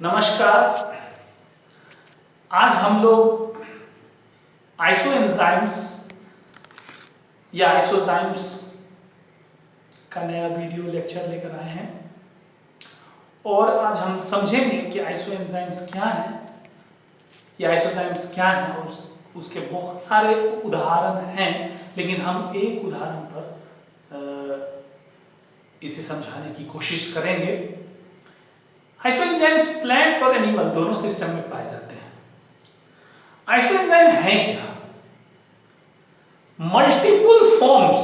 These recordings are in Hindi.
नमस्कार। आज हम लोग आइसोएंजाइम्स या आइसोजाइम्स का नया वीडियो लेक्चर लेकर आए हैं और आज हम समझेंगे कि आइसोएंजाइम्स क्या हैं या आइसोजाइम्स क्या हैं और उसके बहुत सारे उदाहरण हैं, लेकिन हम एक उदाहरण पर इसे समझाने की कोशिश करेंगे। आइसोएंजाइम्स प्लांट और एनिमल दोनों सिस्टम में पाए जाते हैं। आइसोएंजाइम है क्या? Multiple forms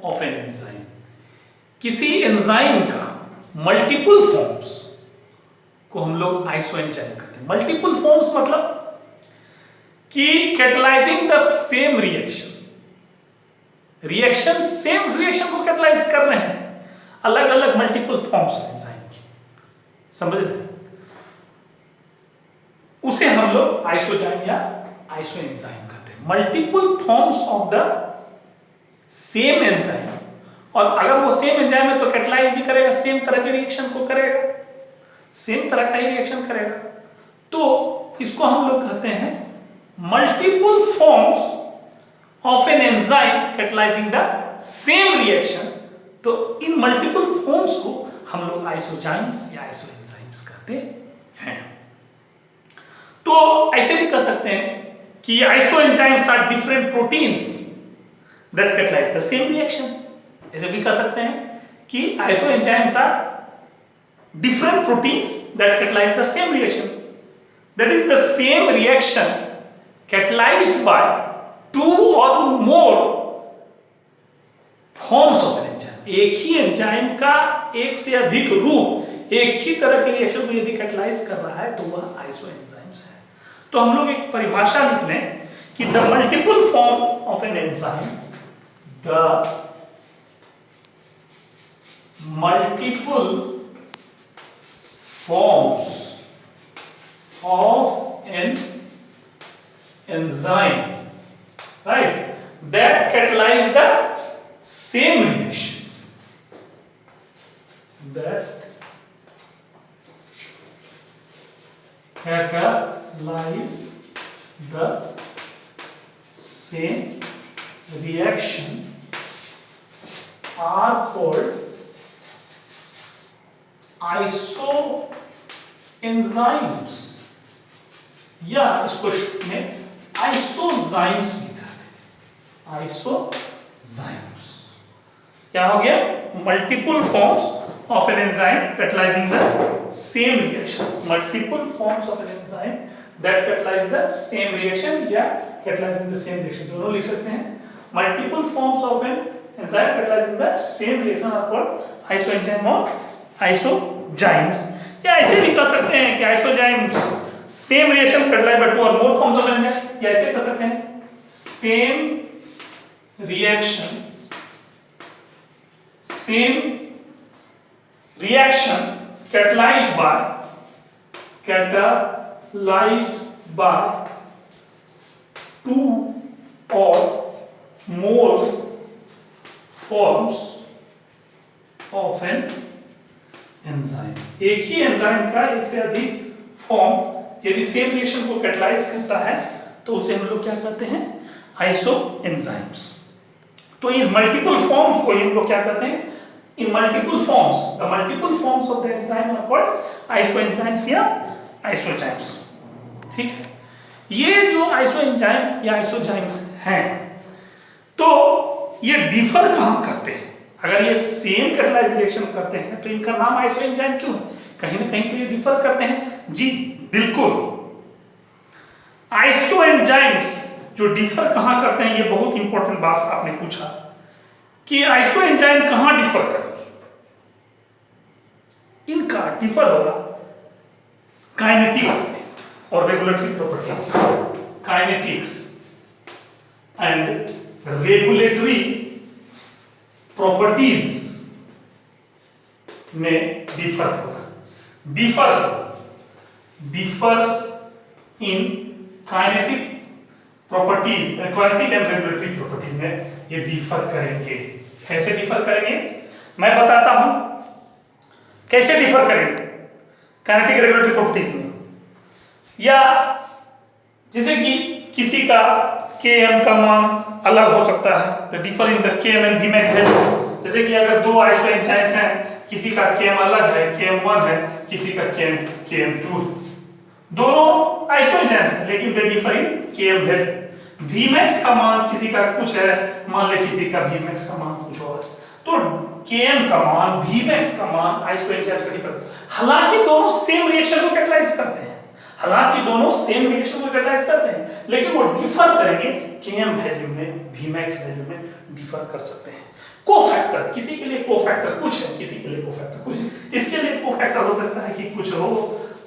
of an enzyme. किसी एंजाइम का मल्टीपल फॉर्म्स को हम लोग आइसोएंजाइम कहते हैं। मल्टीपल फॉर्म्स मतलब कि catalysing the same reaction same reaction को कैटलाइज कर रहे हैं, अलग अलग मल्टीपल फॉर्म्स ऑफ एंजाइम की, समझ रहे हैं? उसे हम लोग आइसोजाइम या आइसोएंजाइम कहते हैं। Multiple forms of the same enzyme, और अगर वो सेम एंजाइम है तो कैटलाइज भी करेगा, सेम तरह के रिएक्शन को करेगा, सेम तरह का ही रिएक्शन करेगा, तो इसको हम लोग कहते हैं multiple forms of an enzyme catalyzing the same reaction. तो इन मल्टीपल फॉर्म्स को हम लोग आइसोजाइम्स या आइसोएंजाइम्स कहते हैं। तो ऐसे भी कह सकते हैं कि isoenzymes are different proteins that catalyse the same reaction. ऐसे भी कह सकते हैं कि isoenzymes are different proteins that catalyse the same reaction, that is the same reaction catalysed by two और more forms of an enzyme. एक ही एंजाइम का एक से अधिक रूप एक ही तरह के रिएक्शन को यदि कैटलाइज कर रहा है तो वह आइसोएंजाइम्स है। तो हम लोग एक परिभाषा लिख लें कि the multiple form of an enzyme, the multiple forms of an enzyme, right, that catalyze the same reactions, that catalyze the same reaction are called isoenzymes, या इसको में आइसोजाइम्स भी कहते हैं। आइसोजाइम्स क्या हो गया? Multiple forms of an enzyme catalyzing the same reaction. Multiple forms of an enzyme that catalyse the same reaction या कैटलाइजिंग द सेम रिएक्शन, दोनों लिख सकते हैं। Multiple forms of an enzyme catalyzing the same reaction are called isoenzyme और आइसोजाइम्स। या ऐसे भी कह सकते हैं कि isozymes same reaction catalyze by two और मोर फॉर्म्स ऑफ एंजाइम, या ऐसे कह सकते हैं same reaction catalyzed by two or more forms of an enzyme। एक ही एंजाइम का एक से अधिक फॉर्म यदि सेम रिएक्शन को कैटलाइज करता है तो उसे हम लोग क्या कहते हैं? आइसोएंजाइम्स। तो इस मल्टीपल फॉर्म्स को हम लोग क्या कहते हैं? In multiple forms, the multiple forms of the enzyme are called isoenzymes या आइसोजाइम्स। ठीक है, ये जो आइसोएंजाइम या आइसोजाइम्स हैं तो ये डिफर कहां करते हैं? अगर ये सेम कैटलाइज रिएक्शन करते हैं तो इनका नाम आइसोएंजाइम क्यों है? कहीं ना कहीं तो ये डिफर करते हैं। जी बिल्कुल, आइसोएंजाइम्स जो डिफर कहां करते हैं, ये बहुत इंपॉर्टेंट बात आपने पूछा कि आइसोएंजाइम कहां डिफर करेंगे। इनका डिफर होगा काइनेटिक्स में और regulatory properties. Kinetics and regulatory properties में डिफर होगा। differs in kinetic properties, kinetic and regulatory properties में ये डिफर करेंगे। कैसे डिफर करेंगे मैं बताता हूं कैसे डिफर करेंगे काइनेटिक रेगुलेटरी प्रॉपर्टीज में, या जैसे कि किसी का Km का मान अलग हो सकता है, तो differ in the Km and Vmax value. जैसे कि अगर दो आइसो एंजाइम्स हैं, किसी का Km अलग है, Km1 है, किसी का Km2 है, दोनों आइसो एंजाइम्स हैं लेकिन they differ in Km value. Vmax का मान किसी का कुछ है, मान ले किसी का Vmax का मान कुछ और है, तो Km का मान Vmax का मान आइसो एंजाइम्स का डिफर, हालांकि दोनों सेम रिएक्शन को कैटलाइज करते हैं, हालांकि दोनों सेम रिएक्शन को कैटलाइज करते हैं, लेकिन वो डिफर करेंगे Km वैल्यू में, Vmax वैल्यू में डिफर कर सकते हैं। कोफैक्टर, किसी के लिए कोफैक्टर कुछ है, किसी के लिए कोफैक्टर कुछ है, इसके लिए कोफैक्टर हो सकता है कि कुछ हो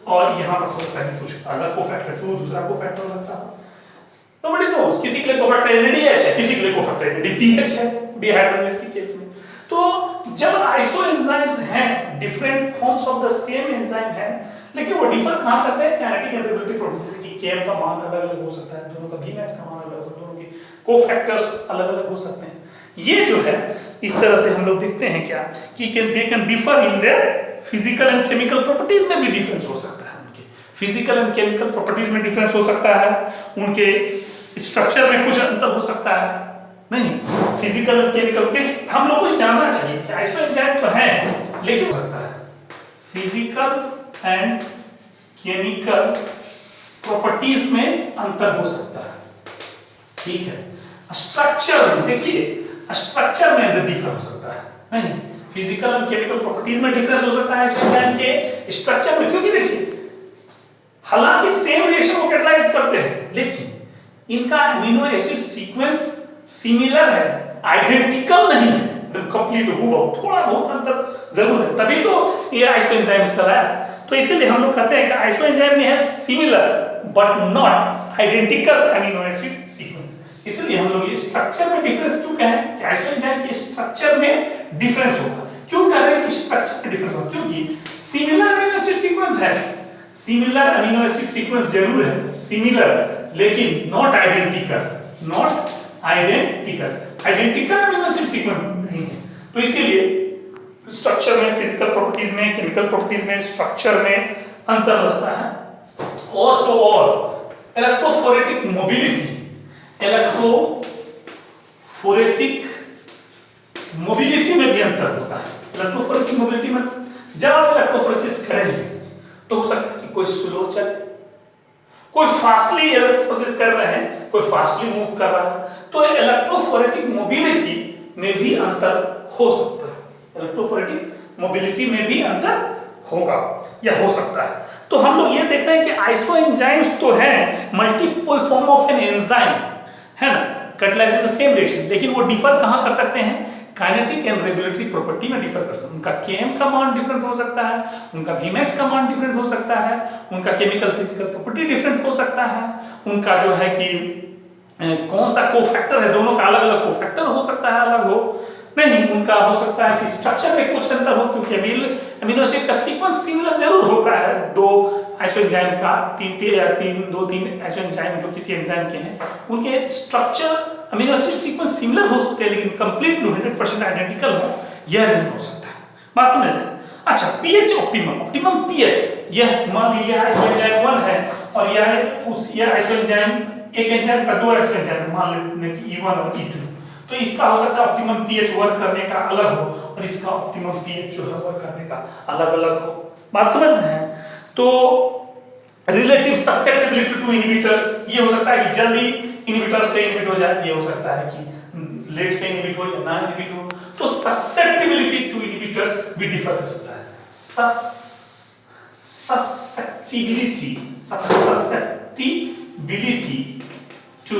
और यहाँ पर हो सकता है कुछ अलग कोफैक्टर तो दूसरा कोफैक्टर हो सकता है। नोबडी नोस, किसी के लिए कोफैक्टर NADH है, किसी के लिए कोफैक्टर NADPH है डिहाइड्रोजनेज के केस में। तो जब आइसो एंजाइम्स हैं, different forms of the same enzyme है, लेकिन वो डिफर कहां करते हैं काइनेटिक एंड रेगुलेटरी प्रॉपर्टीज की। Km का मान अलग-अलग हो सकता है, दोनों का Vmax का मान अलग हो सकता है, दोनों के कोफैक्टर्स अलग-अलग हो सकते हैं। ये जो है इस तरह से हम लोग देखते हैं क्या कि they can differ in their physical and chemical properties में भी डिफरेंस हो सकता है, उनके फिजिकल एंड केमिकल प्रॉपर्टीज में डिफरेंस हो सकता है, उनके स्ट्रक्चर में कुछ अंतर हो सकता है। नहीं, फिजिकल एंड केमिकल देखिए हम लोग को जानना चाहिए कि आइसो एंजाइम तो है लेकिन हो सकता है फिजिकल एंड केमिकल प्रॉपर्टीज में अंतर हो सकता है, ठीक है। स्ट्रक्चर में देखिए, स्ट्रक्चर में डिफर हो सकता है, नहीं फिजिकल एंड केमिकल प्रॉपर्टीज में डिफरेंस हो सकता है आइसो एंजाइम के स्ट्रक्चर में, क्योंकि देखिए हालांकि सेम रिएक्शन को कैटलाइज करते हैं लेकिन इनका अमीनो एसिड सीक्वेंस सिमिलर है, आइडेंटिकल नहीं है, एकदम कंप्लीट हूबहू, थोड़ा बहुत अंतर जरूर है, तभी तो ये आइसो एंजाइम्स कहलाया। तो इसीलिए हम लोग कहते हैं कि आइसो एंजाइम में है similar but not identical amino acid sequence. इसलिए हम लोग ये स्ट्रक्चर में डिफरेंस क्यों कहें कि आइसो एंजाइम के स्ट्रक्चर में डिफरेंस होगा, क्यों कह रहे हैं कि स्ट्रक्चर में डिफरेंस होगा, क्योंकि सिमिलर अमीनो एसिड सीक्वेंस है, सिमिलर अमीनो एसिड सीक्वेंस जरूर है, सिमिलर लेकिन not identical, not identical, identical amino acid sequence नहीं है। तो इसीलिए स्ट्रक्चर में, फिजिकल प्रॉपर्टीज में, केमिकल प्रॉपर्टीज में, स्ट्रक्चर में अंतर रहता है। और तो और इलेक्ट्रोफोरेटिक मोबिलिटी, इलेक्ट्रोफोरेटिक मोबिलिटी में भी अंतर होता है। इलेक्ट्रोफोरेटिक मोबिलिटी में जब आप इलेक्ट्रोफोरेसिस करेंगे तो हो सकता है कि कोई स्लो चले, कोई फास्टली इलेक्ट्रोफोरेसिस कर रहे हैं, कोई फास्टली मूव कर रहा है, तो इलेक्ट्रोफोरेटिक मोबिलिटी में भी अंतर हो सकता है, इलेक्ट्रोफोरेटिक मोबिलिटी में भी अंतर होगा या हो सकता है। तो हम लोग ये देख रहे हैं कि आइसो एंजाइम्स तो हैं, multiple form of an enzyme है ना, catalyse in the same reaction, लेकिन वो डिफर कहां कर सकते हैं काइनेटिक एंड रेगुलेटरी प्रॉपर्टी में डिफर कर सकते हैं। उनका Km का मान डिफरेंट हो सकता है, उनका Vmax का मान डिफरेंट हो सकता है, उनका केमिकल फिजिकल प्रॉपर्टी डिफरेंट हो सकता है, उनका जो है कि कौन सा कोफैक्टर है, दोनों का अलग अलग कोफैक्टर हो सकता है, अलग हो नहीं, उनका हो सकता है कि स्ट्रक्चर में कुछ अंतर हो, क्योंकि अमीनो एसिड का सीक्वेंस सिमिलर जरूर होता है, दो आइसो एंजाइम का, दो तीन आइसो एंजाइम जो किसी एंजाइम के हैं उनके structure amino acid sequence similar हो सकते हैं, लेकिन कंप्लीटली 100% आइडेंटिकल हो यह नहीं हो सकता। बात समझ रहे हैं? अच्छा, पीएच ऑप्टिमम, ऑप्टिमम पीएच, यह मान लीजिए आइसो एंजाइम 1 है और यह आइसो एंजाइम, एक एंजाइम का दो आइसो एंजाइम मान लेते हैं E1 और E2, तो इसका हो सकता है ऑप्टिमम पीएच वर्क करने का अलग हो और इसका ऑप्टिमम पीएच जो है वर्क करने का अलग अलग हो। बात समझ रहे हैं? तो रिलेटिव ससेप्टिबिलिटी टू इनहिबिटर्स, ये हो सकता है कि जल्दी इनहिबिटर से इनहिबिट हो जाए, ये हो सकता है कि लेट से इनहिबिट हो या ना इनहिबिट हो। तो ससेप्टिबिलिटी टू इनहिबिटर्स भी डिफर कर सकता है। ससेप्टिबिलिटी टू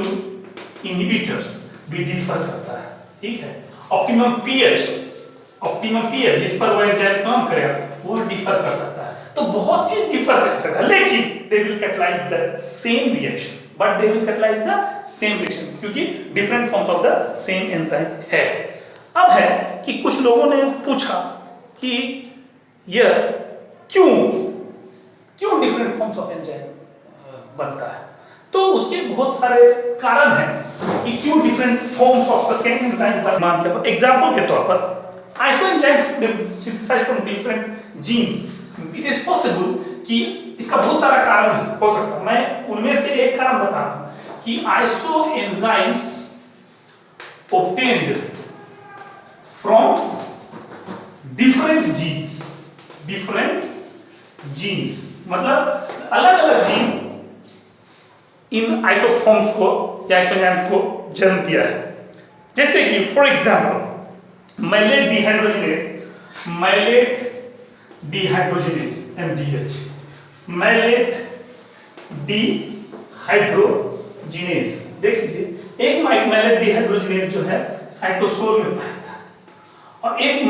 इनहिबिटर्स भी डिफर करता है, ठीक है। ऑप्टिमम पीएच जिस पर वो एंजाइम काम करेगा वो डिफर कर सकता है। तो बहुत चीज डिफर कर सकता है, लेकिन they will catalyse the same reaction, but they will catalyse the same reaction, क्योंकि different forms of the same enzyme है। अब है कि कुछ लोगों ने पूछा कि यह क्यों डिफरेंट फॉर्म्स ऑफ एंजाइम बनता है, तो उसके बहुत सारे कारण हैं कि क्यों different forms of the same enzyme बनते हैं। एग्जांपल के तौर पर isoenzyme synthesize from different genes, it is possible कि इसका बहुत सारा कारण हो सकता है, मैं उनमें से एक कारण बता रहा हूं कि आइसोएंजाइम्स obtained from different genes मतलब अलग अलग जीन इन आइसोफॉर्म्स को या आइसोएंजाइम्स को जन्म दिया है। जैसे कि for example malate dehydrogenase MDH, malate dehydrogenase देख लीजिए, एक मैलेट डिहाइड्रोजिनेज जो है साइटोसोल में पाया था और एक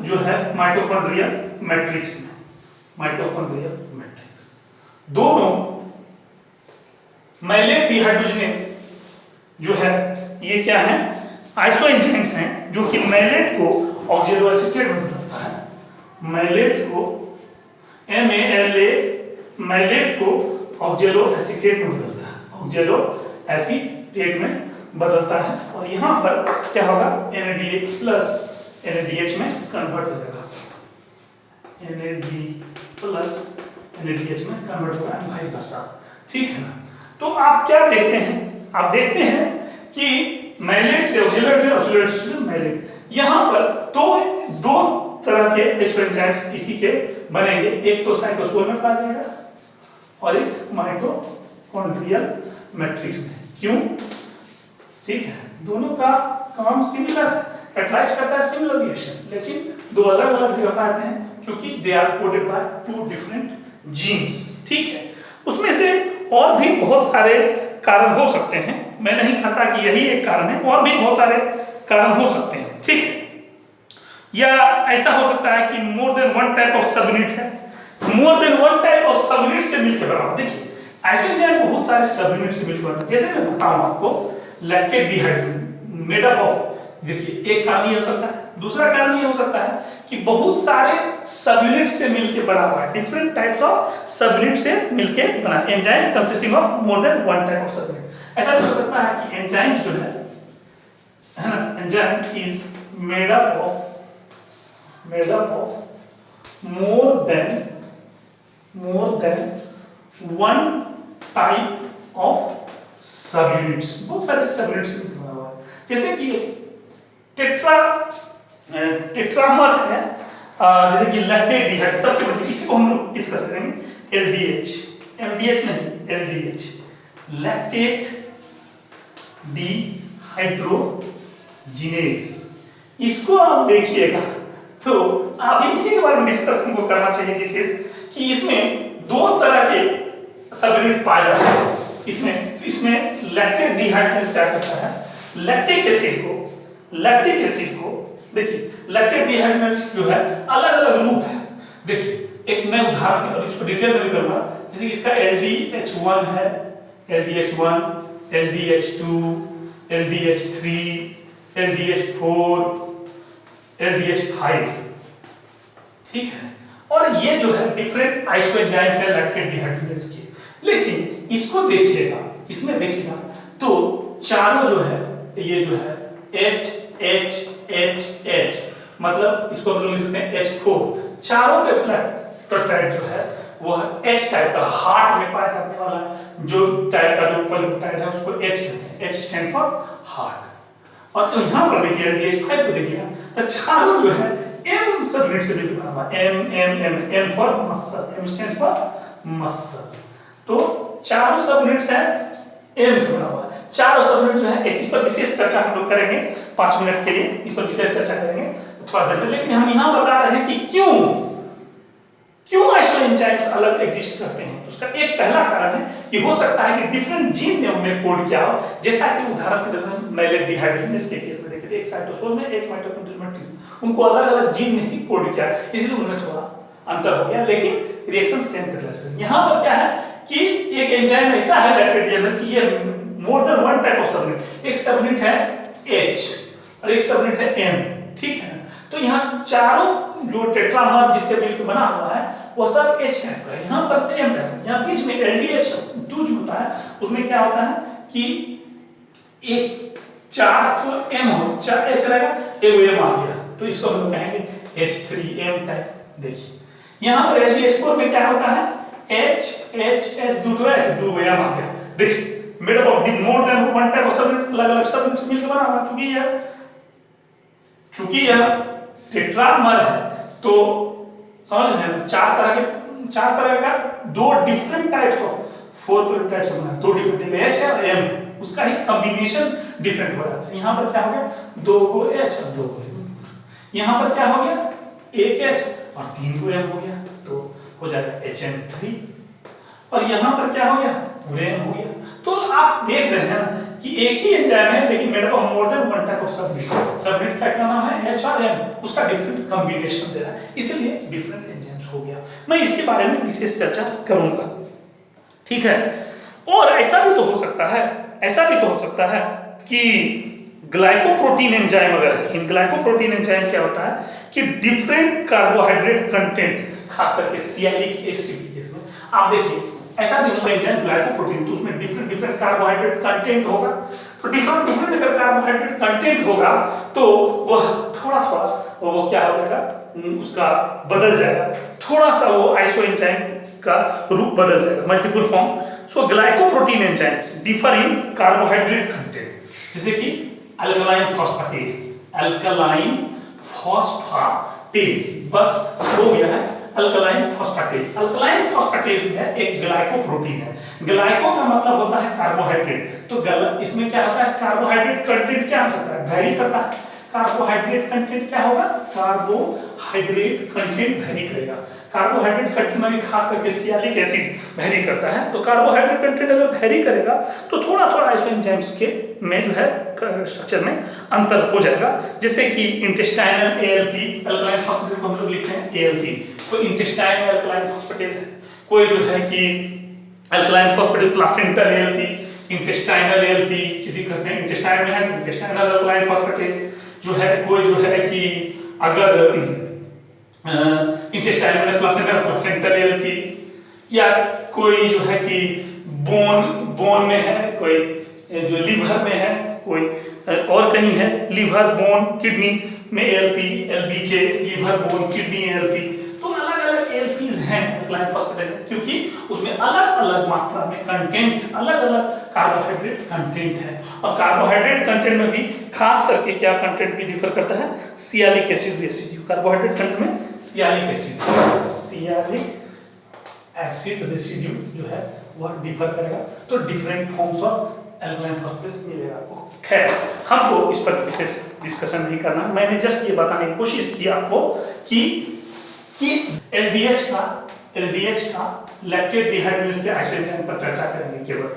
जो है माइटोकॉन्ड्रियल मैट्रिक्स में, माइटोकॉन्ड्रियल मैट्रिक्स। दोनों मैलेट डिहाइड्रोजिनेज जो है ये क्या है, आइसोएंजाइम्स हैं जो कि मैलेट को ऑक्जेलोएसीटेट में बदलता है, मैलेट को MALA मैलेट को ऑक्जेलोएसीटेट में बदलता है, ऑक्जेलोएसीटेट में बदलता है और यहाँ पर क्या होगा NADH प्लस NADH में कन्वर्ट हो जाएगा, NAD प्लस NADH में कन्वर्ट होगा एंड वाइस वर्सा, ठीक है ना। तो आप क्या देखते हैं, आप देखते हैं कि मैलेट से ऑक्जेलेट से मैलेट, यहाँ पर दो तरह के आइसोएंजाइम्स इसी के बनेंगे, एक तो साइटोसोल में पाया जाएगा और एक माइटोकॉन्ड्रियल मैट्रिक्स में। क्यों? ठीक है, दोनों का काम सिमिलर है, कैटलाइज करता है सिमिलर रिएक्शन, लेकिन दो अलग अलग जगह पाते हैं क्योंकि they are coded by two different genes, ठीक है। उसमें से और भी बहुत सारे कारण हो सकते हैं, मैं नहीं कहता कि यही एक कारण है, और भी बहुत सारे कारण हो सकते हैं, ठीक है। या ऐसा हो सकता है कि more than one type of subunit है, more than one type of subunit से मिलकर बना। देखिए आइसोएंजाइम बहुत सारे सबयूनिट से मिलकर बनता है, जैसे मैं बताऊं आपको lactate dehydrogen made up of, देखिए एक कारण ये हो सकता है, दूसरा कारण ये हो सकता है कि बहुत सारे सबयूनिट से मिलकर बना हुआ है, डिफरेंट टाइप्स ऑफ सबयूनिट से मिलकर बना, enzyme consisting of more than one type of subunit. ऐसा हो सकता है कि एंजाइम जो है ना, enzyme is made up of more than one type of subunits, बहुत सारे सबयूनिट्स से बना हुआ है। जैसे कि टेट्रामर है, जैसे कि लैक्टेट डिहाइड्रोजन, सबसे बड़ी इसी को हम लोग डिस्कस करेंगे, LDH, MDH नहीं, LDH, लैक्टेट डिहाइड्रोजिनेज, इसको आप देखिएगा तो आप इसी के बारे में डिस्कस हमको करना चाहिए विशेष, कि इसमें दो तरह के सबयूनिट पाए जाते हैं। इसमें लैक्टेट डिहाइड्रोजिनेज क्या करता है, लैक्टिक एसिड को देखिए, लैक्टेट डिहाइड्रोजिनेज जो है अलग अलग रूप है। देखिए एक मैं उदाहरण और इसको डिटेल में करूंगा, जैसे इसका LDH1 है, LDH1, LDH2, LDH3, LDH4, LDH5, ठीक है। और ये जो है डिफरेंट आइसोएंजाइम्स है लैक्टेट डिहाइड्रोजिनेज के, लेकिन इसको देखिएगा, इसमें देखिएगा तो चारों जो है, ये जो है H H H H, मतलब इसको हम लोग लिख सकते हैं H4, चारों पेप्टाइड जो है वो H टाइप का, हार्ट में पाया जाने वाला जो टाइप का जो पेप्टाइड है उसको H कहते हैं, H स्टैंड फॉर हार्ट। और यहाँ पर देखिए LDH5 को देखिएगा तो चारों जो है M सबयूनिट से मिलकर बना हुआ, M for muscle, M stand for muscle, तो चारों सबयूनिट्स हैं M से बना हुआ। चारों सबयूनिट जो है इस पर विशेष चर्चा हम लोग करेंगे 5 मिनट के लिए, इस पर विशेष चर्चा करेंगे थोड़ा देर में, लेकिन हम यहाँ बता रहे हैं कि क्यों आइसोएंजाइम्स अलग एग्जिस्ट करते हैं। उसका एक पहला कारण है कि हो सकता है कि डिफरेंट जीन ने उन्हें कोड किया हो, जैसा कि उदाहरण के तौर पर मैलेट डिहाइड्रोजिनेज के केस में देखे थे, एक साइटोसोल में एक माइटोकॉन्ड्रियल मैट्रिक्स, उनको अलग अलग जीन ने ही कोड किया, इसलिए उनमें थोड़ा अंतर हो गया, लेकिन रिएक्शन सेम कैटलाइज। यहाँ पर क्या है कि एक एंजाइम ऐसा है लैक्टेट डिहाइड्रोजिनेज कि ये मोर than one type of subunit, एक सबयूनिट है H और एक सबयूनिट है M, ठीक है। तो यहाँ चारों जो टेट्रामर जिससे मिलकर बना हुआ है वो सब H टाइप का है, यहाँ पर M टाइप। यहाँ बीच में LDH2 जो होता है उसमें क्या होता है कि एक 4 तो M हो, 4 H रहेगा, एक M आ गया, तो इसको हम लोग कहेंगे H3M टाइप। देखिए यहाँ पर LDH4 में क्या होता है, H दो M आ गया। देखिए made up of more than one type of सब अलग-अलग सब मिलकर बना हुआ। चूंकि यह टेट्रामर है तो समझ रहे हैं, चार तरह का दो different types of four peptides बना, दो डिफरेंट H है और M है, उसका ही कॉम्बिनेशन डिफरेंट हो रहा है। यहाँ पर क्या हो गया, 2 को H और 2 को M। यहाँ पर क्या हो गया, 1 H और 3 को M हो गया, तो हो जाएगा HN3। और यहाँ पर क्या हो गया, पूरे M हो गया। तो आप देख रहे हैं कि एक ही एंजाइम है लेकिन made up of more than one type of subunit. Subunit का क्या नाम है, H और M, उसका डिफरेंट कॉम्बिनेशन दे रहा है, इसलिए डिफरेंट एंजाइम्स हो गया। मैं इसके बारे में विशेष चर्चा करूंगा, ठीक है। और ऐसा भी तो हो सकता है कि ग्लाइकोप्रोटीन एंजाइम अगर है, इन ग्लाइकोप्रोटीन एंजाइम क्या होता है कि डिफरेंट कार्बोहाइड्रेट कंटेंट, खास करके सियालिक एसिड के केस में आप देखिए ऐसा भी होता है एंजाइम ग्लाइकोप्रोटीन, तो उसमें डिफरेंट कार्बोहाइड्रेट कंटेंट होगा। तो डिफरेंट अगर कार्बोहाइड्रेट कंटेंट होगा तो वह थोड़ा वो क्या हो जाएगा, उसका बदल जाएगा, थोड़ा सा वो आइसो एंजाइम का रूप बदल जाएगा, multiple form. So glycoprotein enzymes differ in carbohydrate content, जैसे कि अल्कलाइन फॉस्फेटेस, बस हो गया है अल्कलाइन फॉस्फेटेस। अल्कलाइन फॉस्फेटेस जो है एक ग्लाइकोप्रोटीन है। ग्लाइको का मतलब होता है कार्बोहाइड्रेट, तो इसमें क्या होता है, कार्बोहाइड्रेट कंटेंट क्या हो सकता है, वेरी करता है। कार्बोहाइड्रेट कंटेंट क्या होगा, कार्बोहाइड्रेट कंटेंट वेरी करेगा। कार्बोहाइड्रेट कंटेंट में खास करके सियालिक एसिड वेरी करता है, तो कार्बोहाइड्रेट कंटेंट अगर वेरी करेगा तो थोड़ा आइसो एंजाइम्स के में जो है स्ट्रक्चर में अंतर हो जाएगा। जैसे कि इंटेस्टाइनल ALP, अल्कलाइन फॉस्फेटेस को हम लोग लिखते हैं ALP, तो इंटेस्टाइन में अल्कलाइन फॉस्फेटेस है। कोई जो है कि alkaline phosphatase placental ALP, intestinal ALP, किसी कहते हैं इंटेस्टाइन में है तो इंटेस्टाइनल अल्कलाइन फॉस्फेटेस जो है। कोई जो है कि अगर इंटेस्टाइन में प्लासेंटल ALP, या कोई जो है कि बोन में है, कोई जो लीवर में है, कोई और कहीं है, लीवर बोन किडनी में ALP, LBK liver bone kidney ALP, तो अलग-अलग ALPs हैं अल्कलाइन फॉस्फेटेस, क्योंकि उसमें अलग-अलग मात्रा में कंटेंट, अलग-अलग कार्बोहाइड्रेट कंटेंट है। और कार्बोहाइड्रेट कंटेंट में भी खास करके क्या कंटेंट भी डिफर करता है, sialic acid residue. Carbohydrate content में सियालिक एसिड रेसिड्यू जो है वह डिफर करेगा, तो different forms of alkaline phosphatase मिलेगा आपको। खैर हमको इस पर विशेष डिस्कशन नहीं करना, मैंने जस्ट ये बताने की कोशिश की आपको कि LDH का लैक्टेट डिहाइड्रोजिनेज के आइसो एंजाइम पर चर्चा करेंगे। केवल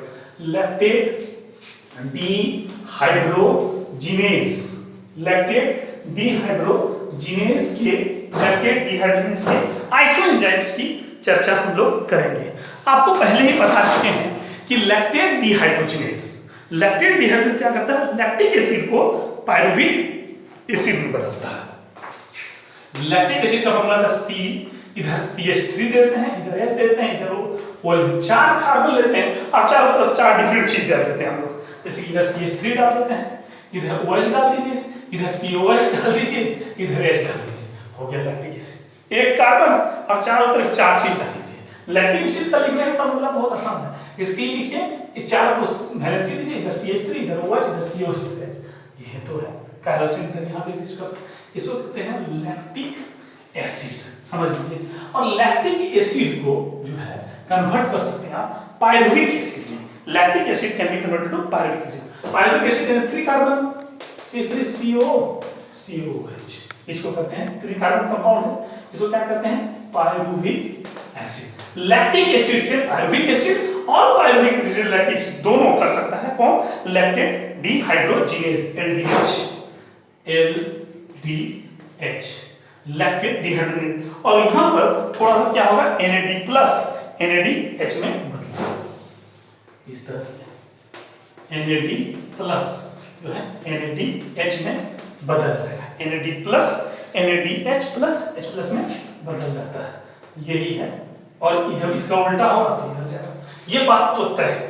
लैक्टेट डिहाइड्रोजिनेज के आइसो एंजाइम्स की चर्चा हम लोग करेंगे। आपको पहले ही बता चुके हैं कि लैक्टेट डिहाइड्रोजिनेज क्या करता है, लैक्टिक एसिड को पायरुविक एसिड में बदलता है। लैक्टिक एसिड का फॉर्मूला था C, इधर CH3 देते हैं, इधर H देते हैं, इधर वो 4 कार्बन लेते हैं और चारों तरफ 4 डिफरेंट चीज डाल देते हैं हम लोग। जैसे इधर CH3 डाल देते हैं, इधर OH डाल दीजिए, इधर COH डाल दीजिए, इधर H डाल दीजिए, हो गया लैक्टिक एसिड। एक कार्बन और चारों तरफ 4 चीज डाल दीजिए। लैक्टिक एसिड का लिखने का फॉर्मूला बहुत आसान है, ये C लिखिए, ये 4 को वैलेंसी दीजिए, इधर CH3, इधर OH, इधर COH, इधर H, ये तो है कायरल सिंथेस। यहाँ पे इसको कहते हैं लैक्टिक एसिड, समझ लीजिए। और लैक्टिक एसिड को जो है कन्वर्ट कर सकते हैं आप पायरुविक एसिड में। Lactic acid can be converted to pyruvic acid. Pyruvic acid है 3 कार्बन, CH3COH, इसको कहते हैं 3 कार्बन कंपाउंड है, इसको क्या कहते हैं, पायरुविक एसिड। लैक्टिक एसिड से पायरुविक एसिड और पायरुविक एसिड लैक्टिक एसिड दोनों कर सकता है कौन, lactate dehydrogenase LDH, lactate dehydrogenase. और यहां पर थोड़ा सा क्या होगा, NAD+ NADH में बदलेगा, इस तरह से NAD+ जो है NADH में बदल जाएगा, NADH+ में बदल जाता है, यही है। और जब इसका उल्टा होगा तो इधर जाएगा, ये बात तो तय है।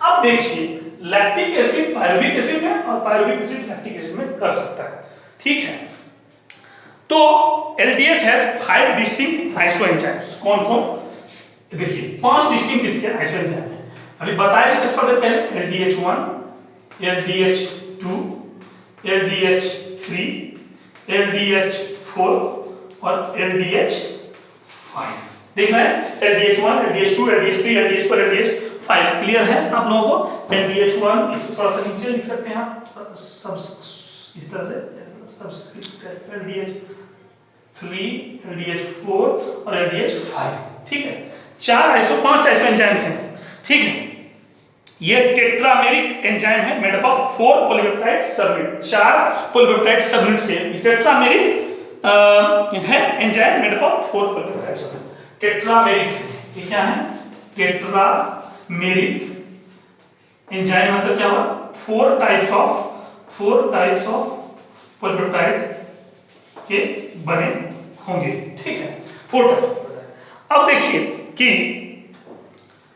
अब देखिए लैक्टिक एसिड पायरुविक एसिड में और पायरुविक एसिड लैक्टिक एसिड में कर सकता है, ठीक है। तो LDH has 5 distinct iso enzymes. कौन कौन? देखिए 5 डिस्टिंक्ट इसके आइसो एंजाइम है। अभी बताया था पहले LDH1, LDH2, LDH3, LDH4 और LDH5। देखना है LDH1, LDH2, LDH3, LDH4, LDH5 clear है आप लोगों को? LDH1 इसको थोड़ा सा नीचे लिख सकते हैं आप, सब इस तरह से LDH3, LDH4 और LDH5। ठीक है, 5 आइसो एंजाइम्स हैं। ठीक है, ये टेट्रामेरिक एंजाइम है made up of 4 polypeptide subunit. 4 polypeptide subunits के टेट्रामेरिक है enzyme made up of 4 polypeptide subunit. Tetrameric ये क्या है? टेट्रामेरिक एंजाइम मतलब क्या हुआ? 4 टाइप्स ऑफ पॉलीपेप्टाइड के बने होंगे। ठीक है, 4 टाइप। अब देखिए कि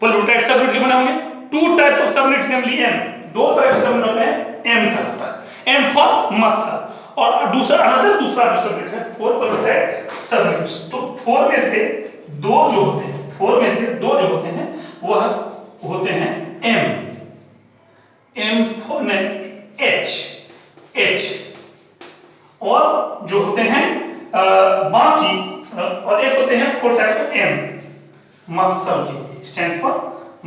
पॉलीपेप्टाइड सबयूनिट के बने होंगे 2 types of subunits namely M। 2 तरह के सबयूनिट होते हैं, M कहलाता है, M फॉर मसल, और दूसरा जो सबयूनिट है 4 पॉलीपेप्टाइड सबयूनिट्स। तो 4 में से 2 जो होते हैं वह होते हैं M फॉर H, और जो होते हैं बाकी और एक होते हैं 4 टाइप ऑफ M मसल के लिए, स्टैंड फॉर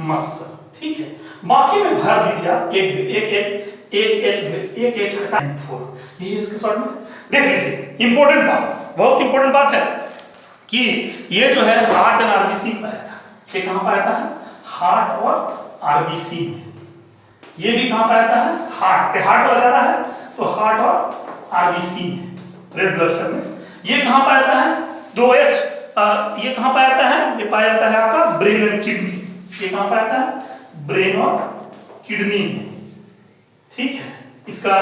मसल। ठीक है, बाकी में भर दीजिए आप एक H हटा 4। ये इसके शॉर्ट में देख लीजिए। इंपॉर्टेंट बात, बहुत इंपॉर्टेंट बात है कि ये जो है हार्ट एंड आरबीसी पाया था। ये कहां पाया था? हार्ट और आरबीसी में। ये भी कहां पाया था? हार्ट वाला जा रहा है तो हार्ट और आरबीसी में, रेड ब्लड सेल में। ये कहां पाया जाता है? 2H ये कहां पाया जाता है? ये पाया जाता है आपका ब्रेन एंड किडनी। ये कहां पाया जाता है? ब्रेन और किडनी में। ठीक है, इसका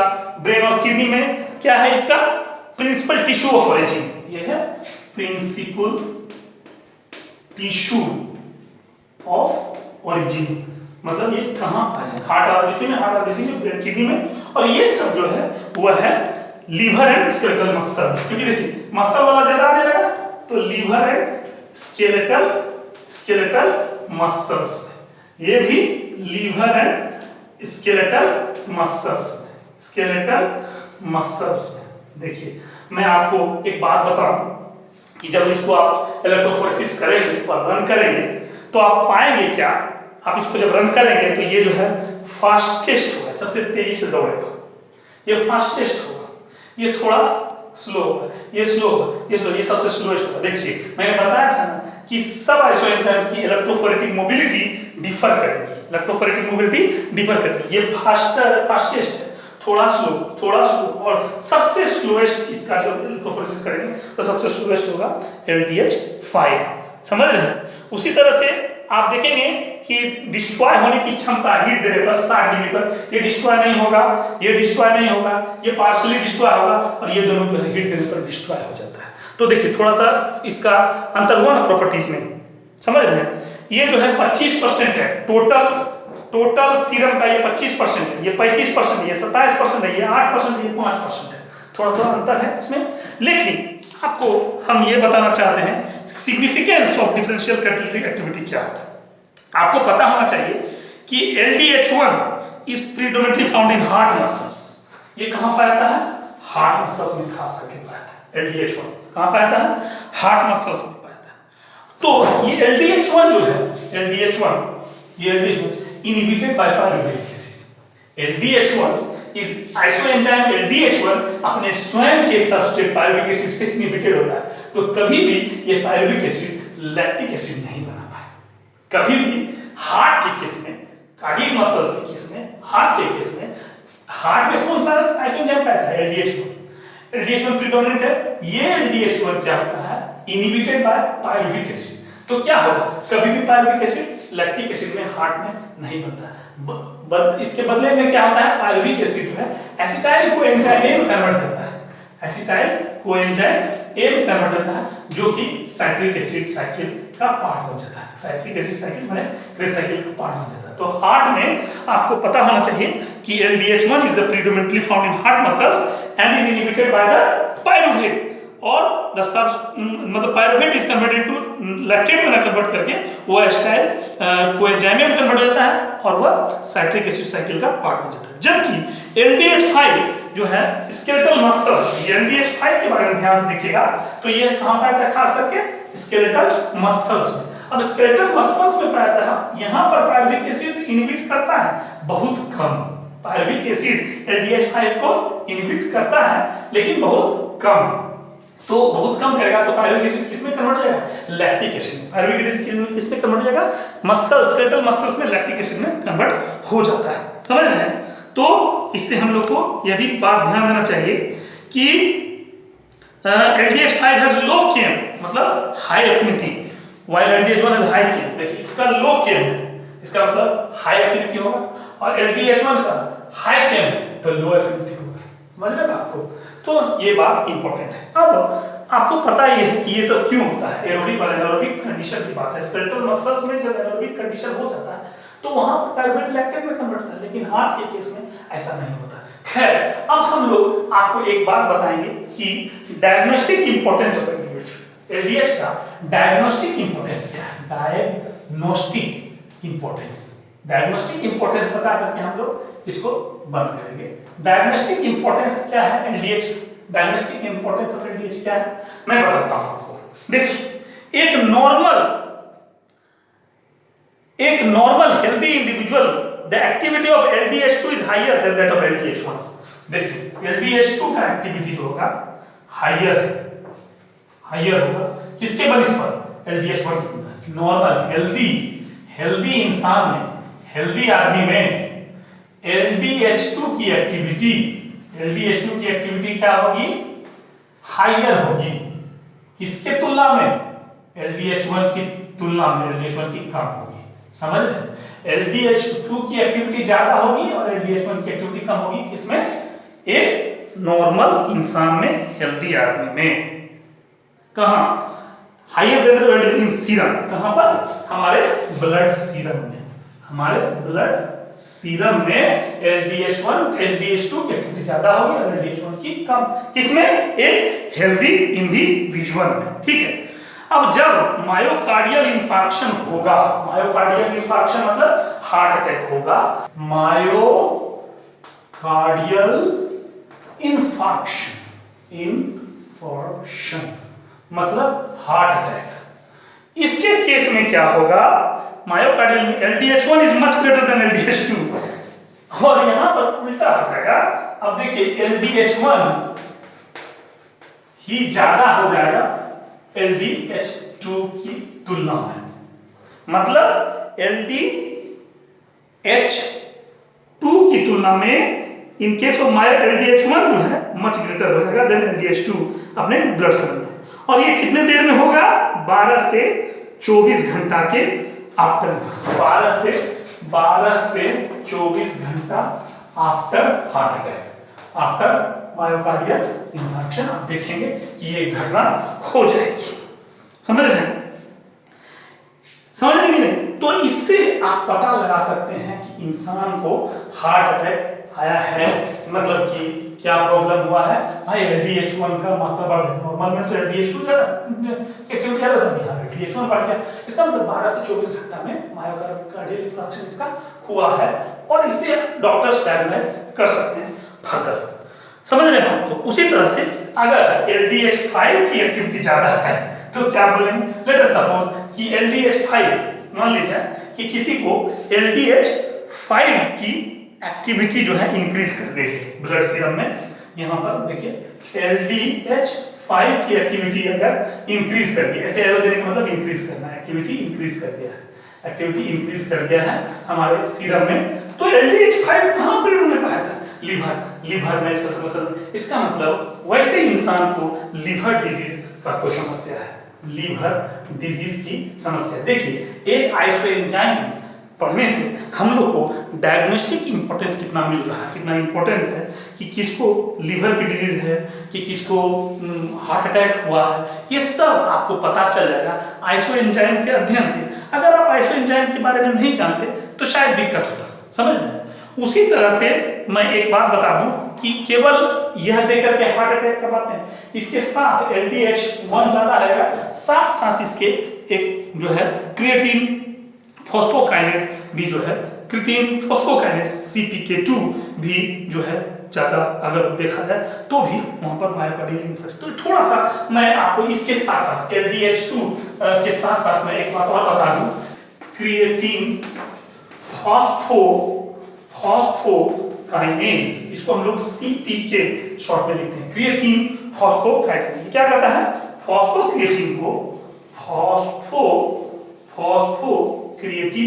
ब्रेन और किडनी में क्या है? इसका प्रिंसिपल टिश्यू ऑफ ओरिजिन। ये है प्रिंसिपल टिश्यू ऑफ ओरिजिन, मतलब ये कहां पाया है? हार्ट आरबीसी में, ब्रेन किडनी में। और ये सब जो है वह है लीवर एंड स्केलेटल मसल। क्योंकि देखिए मसल वाला ज्यादा आने लगा तो लीवर एंड स्केलेटल मसल्स, ये भी लीवर एंड स्केलेटल मसल्स में। देखिए मैं आपको एक बात बताऊं कि जब इसको आप इलेक्ट्रोफोरेसिस करेंगे और रन करेंगे तो आप पाएंगे क्या? आप इसको जब रन करेंगे तो ये जो है फास्टेस्ट होगा, सबसे तेजी से दौड़ेगा। ये फास्टेस्ट होगा, ये थोड़ा स्लो होगा, ये स्लो होगा, ये सबसे स्लोएस्ट होगा। देखिए मैंने बताया था ना कि सब आइसो एंजाइम की इलेक्ट्रोफोरेटिक मोबिलिटी डिफर करेगी। ये फास्टेस्ट है, थोड़ा स्लो और सबसे स्लोएस्ट इसका जो इलेक्ट्रोफोरेसिस करेंगे तो सबसे स्लोएस्ट होगा LDH5। समझ रहे हैं? उसी तरह से आप देखेंगे कि डिस्ट्रॉय होने की क्षमता हीट देने पर 60 डिग्री पर ये डिस्ट्रॉय नहीं होगा, ये पार्शियली डिस्ट्रॉय होगा, और ये दोनों जो है हीट देने पर डिस्ट्रॉय हो जाता है। तो देखिए थोड़ा सा इसका अंतर हुआ ना प्रॉपर्टीज में, समझ रहे हैं? ये जो है 25% है टोटल सीरम का, ये 25% है, ये 35% है, ये 27% है, ये 8% है, ये 5% है। थोड़ा अंतर है इसमें। लेकिन आपको हम ये बताना चाहते हैं significance of differential catalytic activity क्या होता है। आपको पता होना चाहिए कि LDH1 is predominantly found in heart muscles. ये कहां पाया जाता है? हार्ट मसल्स में खास करके पाया जाता है। LDH1 कहां पाया जाता है? हार्ट मसल्स में पाया जाता है। तो ये LDH1 जो है, LDH1 inhibited by pyruvate acid. LDH1 इस आइसोएंजाइम LDH1 अपने स्वयं के सबस्ट्रेट पायरुविक एसिड से इनहिबिटेड होता है। तो कभी भी ये पायरुविक एसिड लैक्टिक एसिड नहीं बना पाए। कभी भी हार्ट के केस में, कार्डियक मसल्स के केस में, हार्ट में कौन सा आइसोएंजाइम पाया था? LDH1 प्रीडोमिनेंट है। ये LDH1 क्या होता है? Inhibited by pyruvic acid. तो क्या होगा? कभी भी पायरुविक एसिड लैक्टिक एसिड में हार्ट में नहीं बनता। इसके बदले में क्या होता है? पायरुविक एसिड जो है एसिटाइल कोएंजाइम में कन्वर्ट होता है, जो कि साइक्लिक एसिड साइकिल का पार्ट बन जाता है। साइक्लिक एसिड साइकिल माने क्रेब साइकिल का पार्ट बन जाता है। तो हार्ट में आपको पता होना चाहिए कि LDH1 is the predominantly found in heart muscles and is inhibited by the pyruvate. और द मतलब pyruvate is converted to lactate में कन्वर्ट करके वो एसिटाइल कोएंजाइम में कन्वर्ट हो जाता है और वह साइट्रिक एसिड साइकिल का पार्ट बन जाता है। जबकि LDH5 जो है स्केलेटल मसल्स, LDH5 के बारे में ध्यान से देखिएगा तो ये कहां पे आता है, खास करके स्केलेटल मसल्स में। अब स्केलेटल मसल्स में प्रायतः यहां पर पायरुविक एसिड इनहिबिट करता है बहुत कम। पायरुविक एसिड LDH5 को इनहिबिट करता है लेकिन बहुत कम, तो बहुत कम करेगा तो पायरुविक एसिड किसमें कन्वर्ट हो जाएगा, लैक्टिक एसिड में। पायरुविक एसिड किसमें कन्वर्ट हो जाएगा, मसल स्केलेटल मसल्स में लैक्टिक एसिड में कन्वर्ट हो जाता है। समझ रहे हैं? तो इससे हम लोग को यह भी बात ध्यान देना चाहिए कि LDH5 हैज लो केम मतलब high affinity while LDH1 has high Km. देखिए इसका लो केम है, इसका मतलब हाई एफिनिटी होगा, और LDH1 का हाई केम है तो लो एफिनिटी होगा। समझ रहे हैं बात को? तो ये बात इंपॉर्टेंट है। अब आपको पता ही है कि ये सब क्यों होता है, एरोबिक और एनारोबिक कंडीशन की बात है। स्केलेटल मसल्स में जब एरोबिक कंडीशन हो जाता है तो वहां पर पायरुवेट लैक्टेट में कन्वर्ट होता है, लेकिन हार्ट के केस में ऐसा नहीं होता। खैर, अब हम लोग आपको एक बात बताएंगे कि डायग्नोस्टिक इंपॉर्टेंस ऑफ LDH का डायग्नोस्टिक इंपॉर्टेंस क्या है। डायग्नोस्टिक इंपॉर्टेंस, डायग्नोस्टिक इंपॉर्टेंस बता करके हम लोग इसको बंद करेंगे। डायग्नोस्टिक इंपॉर्टेंस क्या है LDH, diagnostic importance of LDH क्या है मैं बताता हूं आपको। देखिए एक normal healthy individual the activity of LDH2 is higher than that of LDH1। देखिए LDH2 का एक्टिविटी जो होगा हायर होगा किसके बनिस पर, LDH1 की। नॉर्मल हेल्दी इंसान में, हेल्दी आदमी में LDH2 की एक्टिविटी क्या होगी, हायर होगी। किसके तुलना में, LDH1 की तुलना में LDH1 की कम होगी। समझ रहे हैं? LDH2 की एक्टिविटी ज्यादा होगी और LDH1 की एक्टिविटी कम होगी। किसमें, एक नॉर्मल इंसान में, हेल्दी आदमी में। कहां, हायर देन इन सीरम, कहां पर, हमारे ब्लड सीरम में। हमारे ब्लड सीरम में LDH2 की एक्टिविटी ज्यादा होगी और LDH1 की कम। किसमें, एक हेल्दी इंडिविजुअल में। ठीक है। अब जब मायोकार्डियल इंफार्क्शन होगा, मायोकार्डियल इंफार्क्शन मतलब हार्ट अटैक होगा, मायोकार्डियल इंफार्क्शन मतलब हार्ट अटैक। इसके केस में क्या होगा, myocardial LDH1 is much greater than LDH2 और यहां पर उल्टा हो जाएगा। अब देखिए LDH1 ही ज्यादा हो जाएगा LDH2 की तुलना में, मतलब LDH2 की तुलना में in case of mayo LDH1 जो है मच ग्रेटर हो जाएगा देन LDH2 अपने ब्लड सेल में। और ये कितने देर में होगा, 12 से 24 घंटा के आफ्टर, 12 से 24 घंटा after heart attack, after myocardial infarction. आप देखेंगे कि ये घटना हो जाएगी। समझ रहे हैं? समझ रहे कि नहीं? तो इससे आप पता लगा सकते हैं कि इंसान को हार्ट अटैक आया है, मतलब कि क्या प्रॉब्लम हुआ है। भाई LDH1 का मात्रा बढ़ गया, नॉर्मल में तो LDH2 ज्यादा एक्टिविटी ज्यादा था, LDH1 बढ़ गया। इसका मतलब 12 से 24 घंटा में मायोकार्डियल इंफार्क्शन इसका हुआ है और इससे डॉक्टर्स डायग्नोस कर सकते हैं फर्दर। समझ रहे हैं बात को? उसी तरह से अगर LDH5 की एक्टिविटी ज्यादा है तो क्या बोलेंगे, लेट अस सपोज कि LDH5, मान लीजिए कि किसी को LDH5 की एक्टिविटी जो है इंक्रीज कर गई है ब्लड सीरम में। यहां पर देखिए LDH5 की एक्टिविटी अगर इंक्रीज कर गई, ऐसे एरो देने का मतलब इंक्रीज करना, एक्टिविटी इंक्रीज कर गया है, एक्टिविटी इंक्रीज कर गया है हमारे सीरम में, तो LDH5 कहां पर उन्होंने कहा था, लीवर में इसका मतलब, इसका मतलब वैसे इंसान को लीवर डिजीज का कोई समस्या है, लीवर डिजीज की समस्या। देखिए एक आइसोएंजाइम पढ़ने से हम लोग को डायग्नोस्टिक इंपॉर्टेंस कितना मिल रहा है, कितना इंपॉर्टेंट है कि किसको लीवर की डिजीज है, कि किसको हार्ट अटैक हुआ है, ये सब आपको पता चल जाएगा आइसोएंजाइम के अध्ययन से। अगर आप आइसोएंजाइम के बारे में नहीं जानते तो शायद दिक्कत होता। समझ रहे हैं? उसी तरह से मैं एक बात बता दूं कि केवल यह देकर के हार्ट अटैक करवाते हैं। इसके साथ LDH1 ज्यादा रहेगा, साथ साथ इसके एक जो है क्रिएटिन फॉस्फोकाइनेज भी जो है, क्रिएटिन फॉस्फोकाइनेज CPK2 भी जो है ज्यादा अगर देखा जाए तो भी वहां पर मायोकार्डियल इन्फार्क्शन। तो थोड़ा सा मैं आपको इसके साथ साथ LDH2 के साथ साथ मैं एक बात और बता दूं, क्रिएटिन फॉस्फोकाइनेज, इसको हम लोग CPK शॉर्ट में लिखते हैं, क्रिएटिन फॉस्फोकाइनेज। क्या कहता है, फॉस्फोक्रिएटिन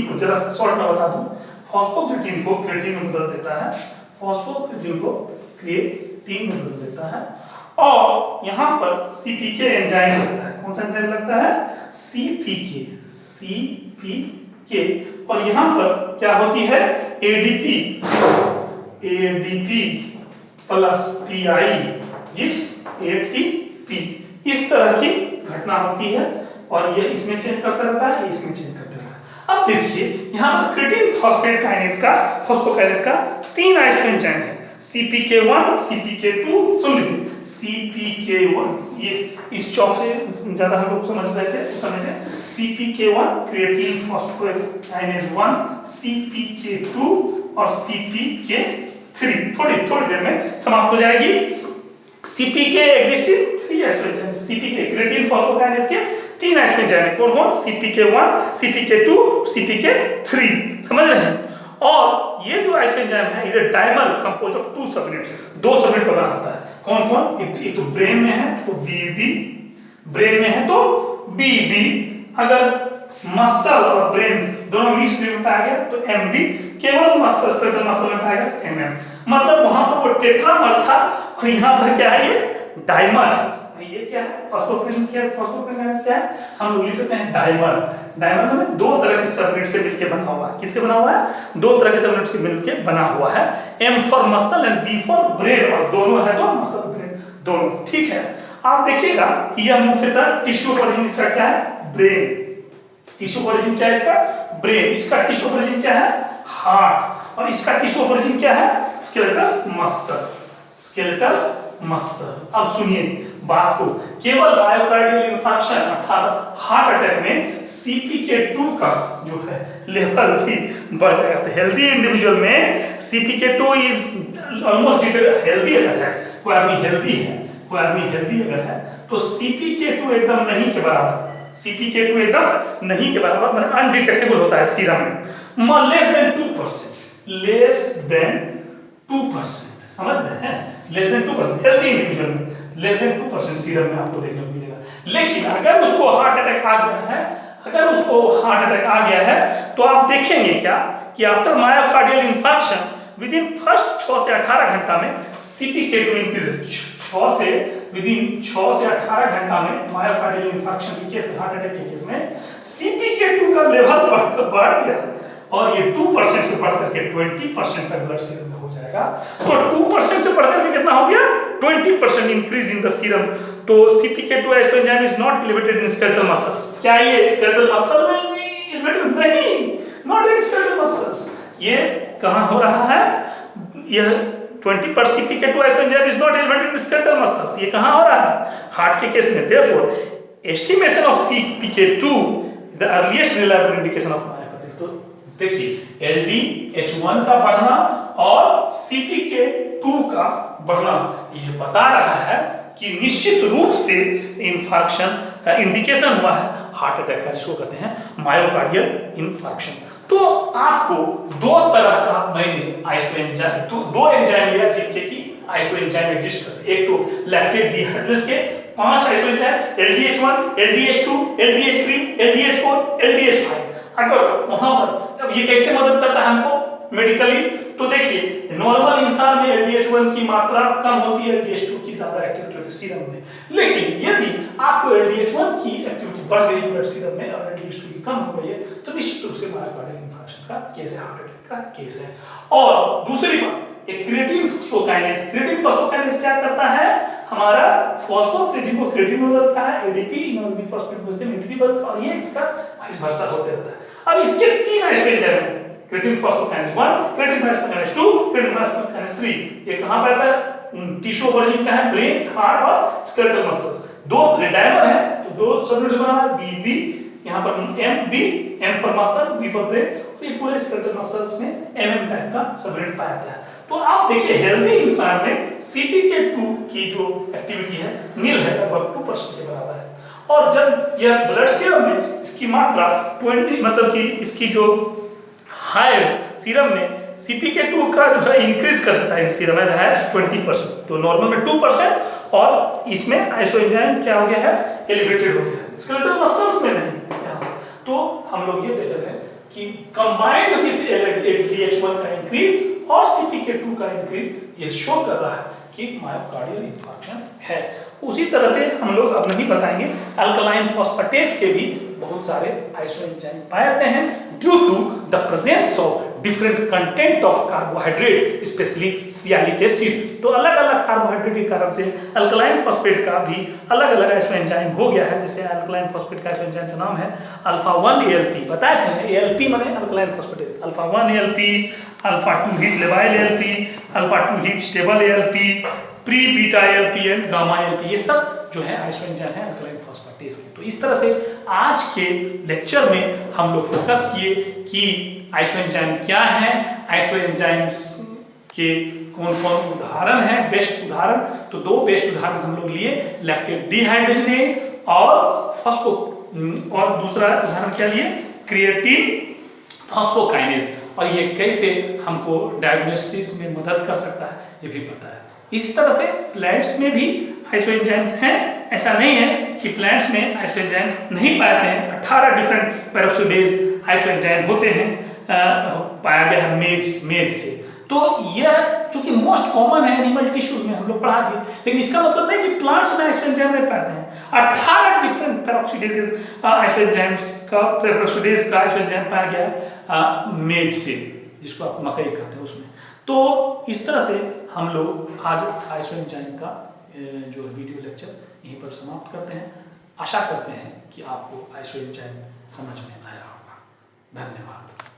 को जरा सा शॉर्ट में बता दूं, फॉस्फोक्रिएटिन को क्रिएटिन में बदल देता है, फॉस्फोक्रिएटिन को क्रिएटिन में बदल देता है। और यहां पर CPK एंजाइम लगता है। कौन सा एंजाइम लगता है, CPK। और यहां पर क्या होती है, ADP plus PI gives ATP। इस तरह की घटना होती है और ये इसमें चेंज करता रहता है, इसमें चेंज करता रहता है। अब देखिए यहां पर क्रिएटिन फॉस्फोकाइनेज का 3 आइसो एंजाइम है, CPK1, CPK2, सुन लीजिए CPK1, ये इस चौक से ज्यादा हम लोग समझ रहे थे उस समय से, CPK1 क्रिएटिन फॉस्फोकाइनेज 1, CPK2 और CPK3 थोड़ी देर में समाप्त हो जाएगी। CPK existing 3 iso enzyme, CPK creatine phosphokinase के 3 आइसो एंजाइम है। कौन-कौन, CPK1, CPK2, CPK3, समझ रहे हैं। और ये जो आइसो एंजाइम है is a dimer compose of 2 subunits, 2 subunit का बना होता है। कौन-कौन, एक तो ब्रेन में है तो BB, ब्रेन में है तो BB, अगर मसल और ब्रेन दोनों मिक्स में पाया गया तो MB, केवल मसल स्केलेटल मसल में पाया गया MM। मतलब वहां पर वो टेट्रामर था और यहां पर क्या है, ये डाइमर। ये क्या है, फॉस्फोकाइनेज क्या है, हम लोग लिख सकते हैं डाइमर। डाइमर में 2 तरह के सबयूनिट से मिलकर बना हुआ है। किससे बना हुआ है, 2 तरह के सबयूनिट से मिलकर बना हुआ है। M for muscle and B for brain, और दोनों है तो मसल ब्रेन दोनों, ठीक है। आप देखिएगा कि यह मुख्यतः टिश्यू ओरिजिन इसका क्या है, ब्रेन। टिश्यू ओरिजिन क्या है इसका, ब्रेन। इसका टिश्यू ओरिजिन क्या है, हार्ट। और इसका टिश्यू ओरिजिन क्या है, स्केलेटल मसल, स्केलेटल मसल। अब सुनिए बात को, केवल मायोकार्डियल इंफार्क्शन अर्थात हार्ट अटैक में CPK2 का जो है लेवल भी बढ़ जाएगा। तो हेल्दी इंडिविजुअल में CPK2 इज ऑलमोस्ट हेल्दी अगर है, कोई आदमी हेल्दी है, कोई आदमी हेल्दी अगर है तो CPK2 एकदम नहीं के बराबर, CPK2 एकदम नहीं के बराबर, मतलब अनडिटेक्टेबल होता है सीरम में, लेस देन 2%, लेस देन 2%, समझ रहे हैं, लेस देन 2%। हेल्दी इंडिविजुअल में लेस देन 2% सीरम में आपको देखने को मिलेगा। लेकिन अगर उसको हार्ट अटैक आ गया है, अगर उसको हार्ट अटैक आ गया है तो आप देखेंगे क्या कि after myocardial infarction with in first 6 से 18 घंटा में CPK2 इंक्रीज, 6 से 18 घंटा में मायोकार्डियल इंफार्क्शन के केस में, हार्ट अटैक के केस में CPK2 का लेवल बढ़ गया और ये 2% से बढ़ करके 20% तक ब्लड सीरम में हो जाएगा। तो 2% से बढ़कर के कितना हो गया, 20% इंक्रीज इन द सीरम। तो CPK2 iso enzyme is not elevated in skeletal muscles. क्या ये स्केलेटल मसल में एलिवेटेड नहीं, नॉट इन स्केलेटल मसल्स। ये कहां हो रहा है, यह 20% CPK2 iso enzyme is not elevated in skeletal muscles, ये कहां हो रहा है, हार्ट के केस में। Therefore estimation of CPK2 is the earliest reliable indication of myocardial. तो देखिए LDH1 का बढ़ना और CPK2 का बढ़ना यह बता रहा है कि निश्चित रूप से इंफार्क्शन इंडिकेशन हुआ है हार्ट अटैक का, जिसको कहते हैं मायोकार्डियल इंफार्क्शन। तो आपको 2 तरह का मैंने आइसो एंजाइम, तो 2 एंजाइम लिया जिनके की आइसो एंजाइम एग्जिस्ट करते हैं। एक तो लैक्टेट डिहाइड्रेज के 5 iso enzyme, LDH1, LDH2, LDH3, LDH4, LDH5। अगर वहां पर अब ये कैसे मदद करता है हमको मेडिकली, तो देखिए नॉर्मल इंसान में LDH1 की मात्रा कम होती है, LDH2 की ज्यादा एक्टिविटी होती है सीरम में। लेकिन यदि आपको LDH1 की एक्टिविटी बढ़ गई ब्लड सीरम में और LDH2 की कम हो गई है तो निश्चित रूप से मायोकार्डियल इंफार्क्शन का केस है, हार्ट अटैक का केस है। और दूसरी बात, एक क्रिएटिन फॉस्फोकाइनेज क्या करता है, हमारा फॉस्फोक्रिएटिन को क्रिएटिन में बदलता है, ADP इनऑर्गेनिक फॉस्फेट को ATP बदलता है, और ये इसका वाइस वर्सा होते रहता है। अब इसके 3 आइसो एंजाइम हैं, creatine phosphokinase 1, creatine phosphokinase 2, creatine phosphokinase 3। ये कहां पे आता है, टिश्यू क्या है, ब्रेन, हार्ट और स्केलेटल मसल्स। दो डायमर है तो दो सबयूनिट्स बना है, बी बी, यहाँ पर M B, M for muscle, B for brain, और ये पूरे स्केलेटल मसल्स में एम एम टाइप का सबयूनिट पाया जाता है। तो आप देखिए हेल्दी इंसान में CPK2 की जो एक्टिविटी है नील है, लगभग 2% के बराबर है। और जब यह ब्लड सीरम में इसकी मात्रा 20, मतलब कि इसकी जो हाई सीरम में CPK2 का जो है इंक्रीज कर सकता है सीरम एज हाई 20%, तो नॉर्मल में 2% और इसमें आइसोएंजाइम क्या हो गया है, एलिवेटेड हो गया है, स्केलेटल मसल्स में नहीं। तो हम लोग ये देख रहे हैं कि कंबाइंड विद LDH1 का इंक्रीज और CPK2 का इंक्रीज ये शो कर रहा है कि मायोकार्डियल इंफार्क्शन है। उसी तरह से हम लोग अब नहीं बताएंगे, अल्कलाइन फॉस्फेटेज के भी बहुत सारे आइसोएंजाइम पाए जाते हैं due to the presence of different content of carbohydrate, especially sialic acid. तो अलग अलग कार्बोहाइड्रेट के कारण से अल्कलाइन फॉस्फेट का भी अलग अलग आइसोएंजाइम हो गया है। जैसे अल्कलाइन फॉस्फेट का आइसोएंजाइम का नाम है अल्फा 1 ALP, बताए थे ना, ALP माने alkaline phosphatase, alpha 1 ALP, alpha 2 heat labile ALP, alpha 2 heat stable ALP, pre beta ALP and gamma ALP, ये सब जो है आइसोएंजाइम है अल्कलाइन फॉस्फेटेज के। तो इस तरह से आज के लेक्चर में हम लोग फोकस किए कि आइसोएंजाइम क्या है, आइसोएंजाइम्स के कौन कौन उदाहरण है, बेस्ट उदाहरण। तो दो बेस्ट उदाहरण हम लोग लिए, लैक्टेट डिहाइड्रोजनेज और फॉस्फो, और दूसरा उदाहरण क्या लिए, क्रिएटिन फॉस्फोकाइनेज, और ये कैसे हमको डायग्नोसिस में मदद कर सकता है ये भी पता है। इस तरह से प्लांट्स में भी आइसोएंजाइम्स हैं, ऐसा नहीं है कि प्लांट्स में आइसोएंजाइम नहीं पाते हैं। 18 डिफरेंट पेरोक्सिडेज आइसोएंजाइम होते हैं, पाया गया है मेज से। तो यह चूंकि मोस्ट कॉमन है एनिमल टिश्यूज में, हम लोग पढ़ा दिए, लेकिन इसका मतलब नहीं कि प्लांट्स में आइसोएंजाइम नहीं पाते हैं। 18 डिफरेंट पेरोक्सिडेज आइसोएंजाइम्स का, पेरोक्सिडेज का आइसोएंजाइम पाया गया मेज से, जिसको आप मकई कहते हैं उसमें। तो इस तरह से हम लोग आज आइसोएंजाइम का जो वीडियो लेक्चर यहीं पर समाप्त करते हैं। आशा करते हैं कि आपको आइसोएंजाइम समझ में आया होगा। धन्यवाद।